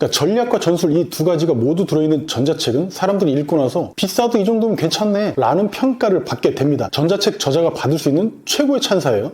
그러니까 전략과 전술 이 두 가지가 모두 들어있는 전자책은 사람들이 읽고 나서 비싸도 이 정도면 괜찮네 라는 평가를 받게 됩니다. 전자책 저자가 받을 수 있는 최고의 찬사예요.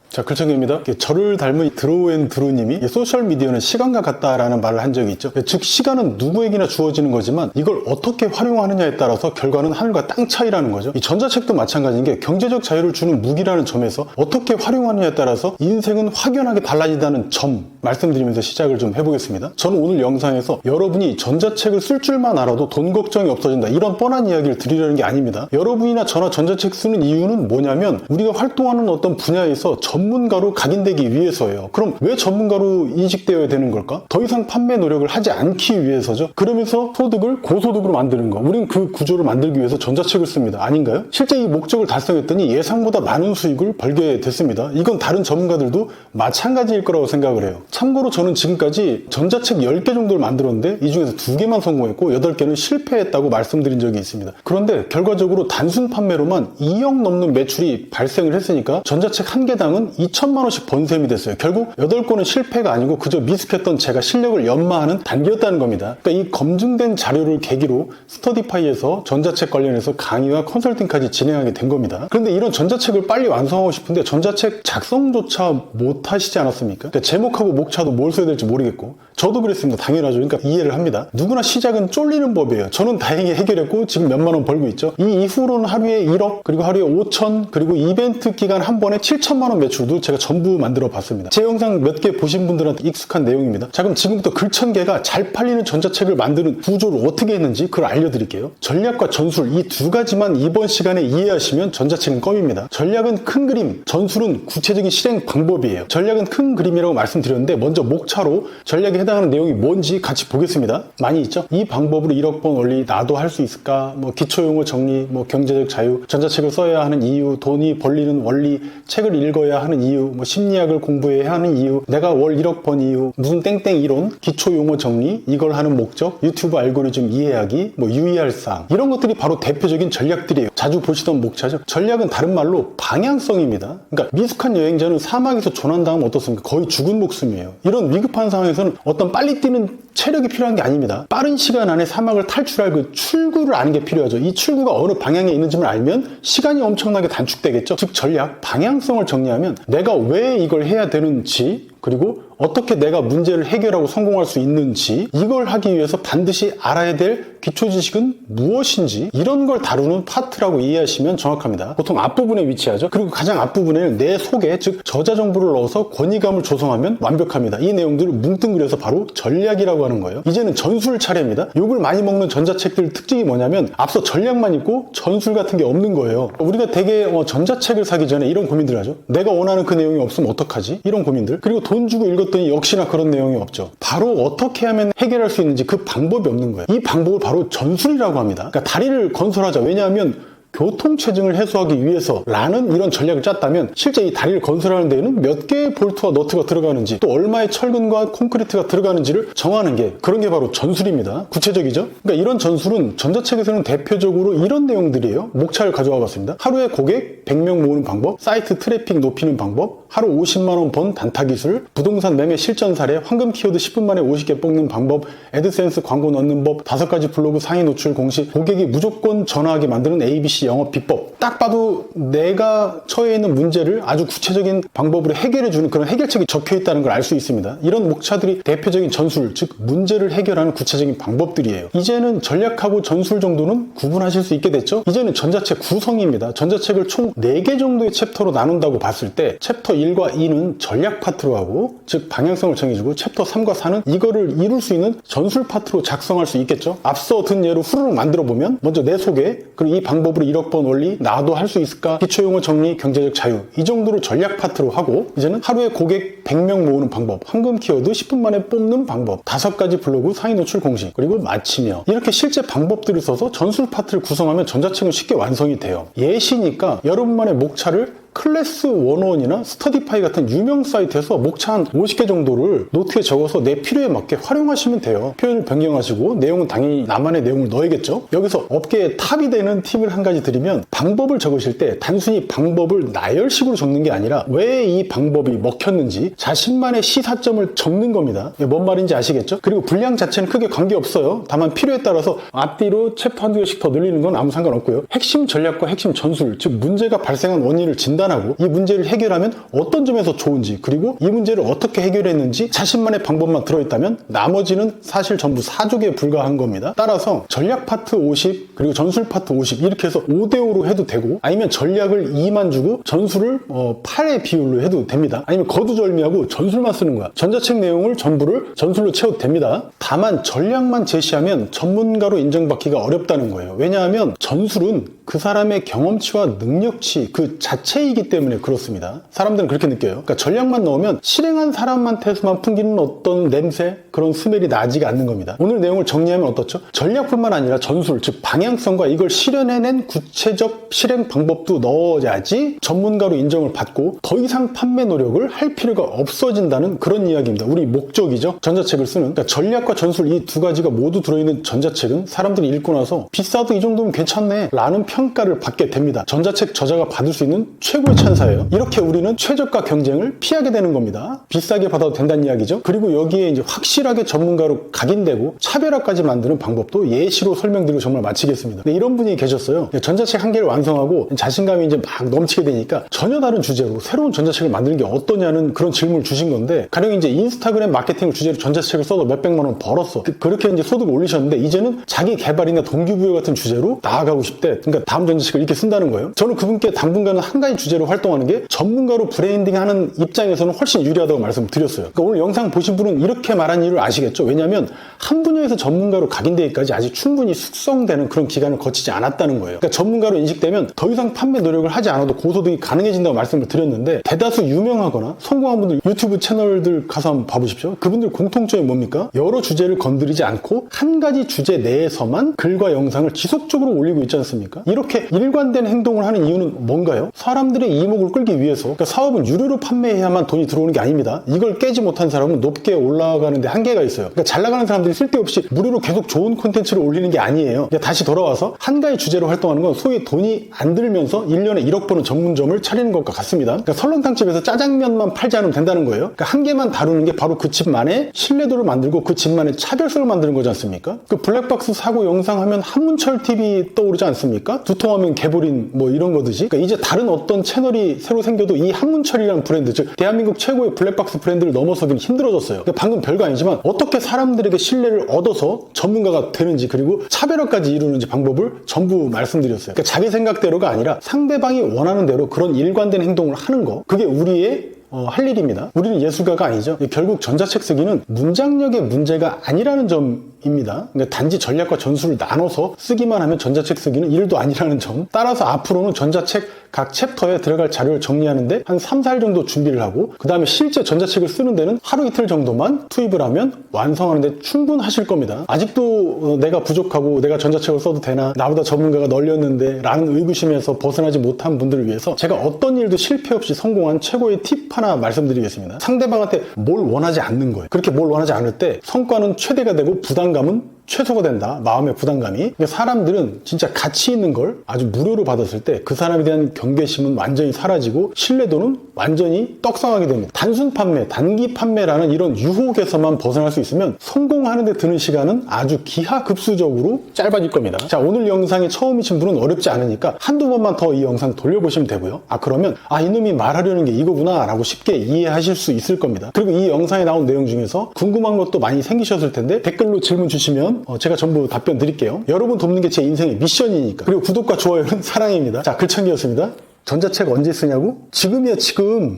자, 글청입니다. 저를 닮은 드로우앤 드루님이 소셜미디어는 시간과 같다라는 말을 한 적이 있죠. 즉 시간은 누구에게나 주어지는 거지만 이걸 어떻게 활용하느냐에 따라서 결과는 하늘과 땅 차이라는 거죠. 이 전자책도 마찬가지인 게 경제적 자유를 주는 무기라는 점에서 어떻게 활용하느냐에 따라서 인생은 확연하게 달라진다는 점 말씀드리면서 시작을 좀 해보겠습니다. 저는 오늘 영상에서 여러분이 전자책을 쓸 줄만 알아도 돈 걱정이 없어진다 이런 뻔한 이야기를 드리려는 게 아닙니다. 여러분이나 저나 전자책 쓰는 이유는 뭐냐면 우리가 활동하는 어떤 분야에서 전문가로 각인되기 위해서예요. 그럼 왜 전문가로 인식되어야 되는 걸까? 더 이상 판매 노력을 하지 않기 위해서죠. 그러면서 소득을 고소득으로 만드는 거. 우린 그 구조를 만들기 위해서 전자책을 씁니다. 아닌가요? 실제 이 목적을 달성했더니 예상보다 많은 수익을 벌게 됐습니다. 이건 다른 전문가들도 마찬가지일 거라고 생각을 해요. 참고로 저는 지금까지 전자책 10개 정도를 만들었는데 이 중에서 2개만 성공했고 8개는 실패했다고 말씀드린 적이 있습니다. 그런데 결과적으로 단순 판매로만 2억 넘는 매출이 발생을 했으니까 전자책 한 개당은 2천만 원씩 번 셈이 됐어요. 결국 8건은 실패가 아니고 그저 미숙했던 제가 실력을 연마하는 단계였다는 겁니다. 그러니까 이 검증된 자료를 계기로 스터디파이에서 전자책 관련해서 강의와 컨설팅까지 진행하게 된 겁니다. 그런데 이런 전자책을 빨리 완성하고 싶은데 전자책 작성조차 못 하시지 않았습니까? 그러니까 제목하고 목차도 뭘 써야 될지 모르겠고 저도 그랬습니다. 당연하죠. 그러니까 이해를 합니다. 누구나 시작은 쫄리는 법이에요. 저는 다행히 해결했고 지금 몇만 원 벌고 있죠. 이 이후로는 하루에 1억 그리고 하루에 5천 그리고 이벤트 기간 한 번에 7천만 원 매출도 제가 전부 만들어 봤습니다. 제 영상 몇 개 보신 분들한테 익숙한 내용입니다. 자, 그럼 지금부터 글천개가 잘 팔리는 전자책을 만드는 구조를 어떻게 했는지 그걸 알려드릴게요. 전략과 전술 이 두 가지만 이번 시간에 이해하시면 전자책은 껌입니다. 전략은 큰 그림, 전술은 구체적인 실행 방법이에요. 전략은 큰 그림이라고 말씀드렸는데 먼저 목차로 전략에 해당하는 내용이 뭔지 같이 보겠습니다. 많이 있죠? 이 방법으로 1억 번 원리 나도 할 수 있을까? 뭐 기초용어 정리, 뭐 경제적 자유, 전자책을 써야 하는 이유, 돈이 벌리는 원리, 책을 읽어야 하는 이유, 뭐 심리학을 공부해야 하는 이유, 내가 월 1억 번 이유, 무슨 땡땡 이론, 기초용어 정리, 이걸 하는 목적, 유튜브 알고리즘 이해하기, 뭐 유의할 사항 이런 것들이 바로 대표적인 전략들이에요. 자주 보시던 목차죠. 전략은 다른 말로 방향성입니다. 그러니까 미숙한 여행자는 사막에서 조난 당하면 어떻습니까? 거의 죽은 목숨이에요. 이런 위급한 상황에서는 어떤 빨리 뛰는 체력이 필요한 게 아닙니다. 빠른 시간 안에 사막을 탈출할 그 출구를 아는 게 필요하죠. 이 출구가 어느 방향에 있는지를 알면 시간이 엄청나게 단축되겠죠. 즉 전략, 방향성을 정리하면 내가 왜 이걸 해야 되는지 그리고 어떻게 내가 문제를 해결하고 성공할 수 있는지 이걸 하기 위해서 반드시 알아야 될 기초 지식은 무엇인지 이런 걸 다루는 파트라고 이해하시면 정확합니다. 보통 앞부분에 위치하죠. 그리고 가장 앞부분에는 내 속에 즉 저자 정보를 넣어서 권위감을 조성하면 완벽합니다. 이 내용들을 뭉뚱그려서 바로 전략이라고 하는 거예요. 이제는 전술 차례입니다. 욕을 많이 먹는 전자책들 특징이 뭐냐면 앞서 전략만 있고 전술 같은 게 없는 거예요. 우리가 되게 전자책을 사기 전에 이런 고민들 하죠. 내가 원하는 그 내용이 없으면 어떡하지? 이런 고민들. 그리고 돈 주고 읽었더니 역시나 그런 내용이 없죠. 바로 어떻게 하면 해결할 수 있는지 그 방법이 없는 거예요. 이 방법을 바로 전술이라고 합니다. 그러니까 다리를 건설하자. 왜냐하면 교통체증을 해소하기 위해서라는 이런 전략을 짰다면 실제 이 다리를 건설하는 데에는 몇 개의 볼트와 너트가 들어가는지 또 얼마의 철근과 콘크리트가 들어가는지를 정하는 게 그런 게 바로 전술입니다. 구체적이죠? 그러니까 이런 전술은 전자책에서는 대표적으로 이런 내용들이에요. 목차를 가져와 봤습니다. 하루에 고객 100명 모으는 방법, 사이트 트래픽 높이는 방법, 하루 50만 원 번 단타 기술, 부동산 매매 실전 사례, 황금 키워드 10분 만에 50개 뽑는 방법, 애드센스 광고 넣는 법, 5가지 블로그 상위 노출 공식, 고객이 무조건 전화하게 만드는 ABC 영업 비법. 딱 봐도 내가 처해 있는 문제를 아주 구체적인 방법으로 해결해주는 그런 해결책이 적혀있다는 걸 알 수 있습니다. 이런 목차들이 대표적인 전술, 즉 문제를 해결하는 구체적인 방법들이에요. 이제는 전략하고 전술 정도는 구분하실 수 있게 됐죠? 이제는 전자책 구성입니다. 전자책을 총 4개 정도의 챕터로 나눈다고 봤을 때 챕터 1과 2는 전략 파트로 하고 즉 방향성을 정해주고 챕터 3과 4는 이거를 이룰 수 있는 전술 파트로 작성할 수 있겠죠? 앞서 든 예로 후루룩 만들어보면 먼저 내 소개, 그리고 이 방법으로 1억 번 원리, 나도 할 수 있을까, 기초용어 정리, 경제적 자유 이 정도를 전략 파트로 하고 이제는 하루에 고객 100명 모으는 방법, 황금 키워드 10분 만에 뽑는 방법, 5가지 블로그 상위 노출 공식, 그리고 마치며 이렇게 실제 방법들을 써서 전술 파트를 구성하면 전자책은 쉽게 완성이 돼요. 예시니까 여러분만의 목차를 클래스 101이나 스터디파이 같은 유명 사이트에서 목차 한 50개 정도를 노트에 적어서 내 필요에 맞게 활용하시면 돼요. 표현을 변경하시고 내용은 당연히 나만의 내용을 넣어야겠죠. 여기서 업계의 탑이 되는 팁을 한 가지 드리면, 방법을 적으실 때 단순히 방법을 나열식으로 적는 게 아니라 왜 이 방법이 먹혔는지 자신만의 시사점을 적는 겁니다. 뭔 말인지 아시겠죠? 그리고 분량 자체는 크게 관계없어요. 다만 필요에 따라서 앞뒤로 챕터 한두 개씩 더 늘리는 건 아무 상관없고요. 핵심 전략과 핵심 전술, 즉 문제가 발생한 원인을 진단하고 이 문제를 해결하면 어떤 점에서 좋은지, 그리고 이 문제를 어떻게 해결했는지 자신만의 방법만 들어있다면 나머지는 사실 전부 사족에 불과한 겁니다. 따라서 전략 파트 50 그리고 전술 파트 50 이렇게 해서 5대5로 해도 되고, 아니면 전략을 2만 주고 전술을 8의 비율로 해도 됩니다. 아니면 거두절미하고 전술만 쓰는 거야. 전자책 내용을 전부를 전술로 채워도 됩니다. 다만 전략만 제시하면 전문가로 인정받기가 어렵다는 거예요. 왜냐하면 전술은 그 사람의 경험치와 능력치 그 자체이기 때문에 그렇습니다. 사람들은 그렇게 느껴요. 그러니까 전략만 넣으면 실행한 사람한테서만 풍기는 어떤 냄새, 그런 스멜이 나지가 않는 겁니다. 오늘 내용을 정리하면 어떻죠? 전략뿐만 아니라 전술, 즉 방향성과 이걸 실현해낸 구체적 실행 방법도 넣어야지 전문가로 인정을 받고 더 이상 판매 노력을 할 필요가 없어진다는 그런 이야기입니다. 우리 목적이죠. 전자책을 쓰는. 그러니까 전략과 전술 이 두 가지가 모두 들어있는 전자책은 사람들이 읽고 나서 비싸도 이 정도면 괜찮네 라는 평가를 받게 됩니다. 전자책 저자가 받을 수 있는 최고의 찬사예요. 이렇게 우리는 최저가 경쟁을 피하게 되는 겁니다. 비싸게 받아도 된다는 이야기죠. 그리고 여기에 이제 확실하게 전문가로 각인되고 차별화까지 만드는 방법도 예시로 설명드리고 정말 마치겠습니다. 네, 이런 분이 계셨어요. 전자책 한 개를 완성하고 자신감이 이제 막 넘치게 되니까 전혀 다른 주제로 새로운 전자책을 만드는 게 어떠냐는 그런 질문을 주신 건데, 가령 이제 인스타그램 마케팅을 주제로 전자책을 써도 몇백만 원 벌었어. 그렇게 이제 소득을 올리셨는데 이제는 자기 개발이나 동기부여 같은 주제로 나아가고 싶대. 그러니까 다음 전자책을 이렇게 쓴다는 거예요. 저는 그분께 당분간은 한 가지 주제로 활동하는 게 전문가로 브랜딩하는 입장에서는 훨씬 유리하다고 말씀드렸어요. 그러니까 오늘 영상 보신 분은 이렇게 말한 이유를 아시겠죠? 왜냐하면 한 분야에서 전문가로 각인되기까지 아직 충분히 숙성되는 그런 기간을 거치지 않았다는 거예요. 그러니까 전문가로 인식되면 더 이상 판매 노력을 하지 않아도 고소득이 가능해진다고 말씀을 드렸는데, 대다수 유명하거나 성공한 분들 유튜브 채널들 가서 한번 봐보십시오. 그분들 공통점이 뭡니까? 여러 주제를 건드리지 않고 한 가지 주제 내에서만 글과 영상을 지속적으로 올리고 있지 않습니까? 이렇게 일관된 행동을 하는 이유는 뭔가요? 사람들의 이목을 끌기 위해서. 그러니까 사업은 유료로 판매해야만 돈이 들어오는 게 아닙니다. 이걸 깨지 못한 사람은 높게 올라가는데 한계가 있어요. 그러니까 잘 나가는 사람들이 쓸데없이 무료로 계속 좋은 콘텐츠를 올리는 게 아니에요. 다시 돌아와서 한 가지 주제로 활동하는 건 소위 돈이 안 들면서 1년에 1억 버는 전문점을 차리는 것과 같습니다. 그러니까 설렁탕집에서 짜장면만 팔지 않으면 된다는 거예요. 그러니까 한 개만 다루는 게 바로 그 집만의 신뢰도를 만들고 그 집만의 차별성을 만드는 거지 않습니까? 그 블랙박스 사고 영상 하면 한문철 TV 떠오르지 않습니까? 두통하면 개보린 뭐 이런 거듯이. 그러니까 이제 다른 어떤 채널이 새로 생겨도 이 한문철이라는 브랜드, 즉 대한민국 최고의 블랙박스 브랜드를 넘어서기는 힘들어졌어요. 그러니까 방금 별거 아니지만 어떻게 사람들에게 신뢰를 얻어서 전문가가 되는지, 그리고 차별화까지 이루는지 방법을 전부 말씀드렸어요. 그러니까 자기 생각대로가 아니라 상대방이 원하는 대로 그런 일관된 행동을 하는 거, 그게 우리의 할 일입니다. 우리는 예술가가 아니죠. 결국 전자책 쓰기는 문장력의 문제가 아니라는 점입니다. 그러니까 단지 전략과 전술을 나눠서 쓰기만 하면 전자책 쓰기는 일도 아니라는 점. 따라서 앞으로는 전자책 각 챕터에 들어갈 자료를 정리하는데 한 3, 4일 정도 준비를 하고, 그 다음에 실제 전자책을 쓰는 데는 하루 이틀 정도만 투입을 하면 완성하는데 충분하실 겁니다. 아직도 내가 부족하고 내가 전자책을 써도 되나, 나보다 전문가가 널렸는데 라는 의구심에서 벗어나지 못한 분들을 위해서 제가 어떤 일도 실패 없이 성공한 최고의 팁 하나 말씀드리겠습니다. 상대방한테 뭘 원하지 않는 거예요. 그렇게 뭘 원하지 않을 때 성과는 최대가 되고 부담감은 최소가 된다. 마음의 부담감이. 그러니까 사람들은 진짜 가치 있는 걸 아주 무료로 받았을 때 그 사람에 대한 경계심은 완전히 사라지고 신뢰도는 완전히 떡상하게 됩니다. 단순 판매, 단기 판매라는 이런 유혹에서만 벗어날 수 있으면 성공하는 데 드는 시간은 아주 기하급수적으로 짧아질 겁니다. 자, 오늘 영상이 처음이신 분은 어렵지 않으니까 한두 번만 더 이 영상 돌려보시면 되고요. 그러면 이놈이 말하려는 게 이거구나 라고 쉽게 이해하실 수 있을 겁니다. 그리고 이 영상에 나온 내용 중에서 궁금한 것도 많이 생기셨을 텐데 댓글로 질문 주시면 제가 전부 답변 드릴게요. 여러분 돕는 게 제 인생의 미션이니까. 그리고 구독과 좋아요는 사랑입니다. 자, 글창기였습니다. 전자책 언제 쓰냐고? 지금이야, 지금.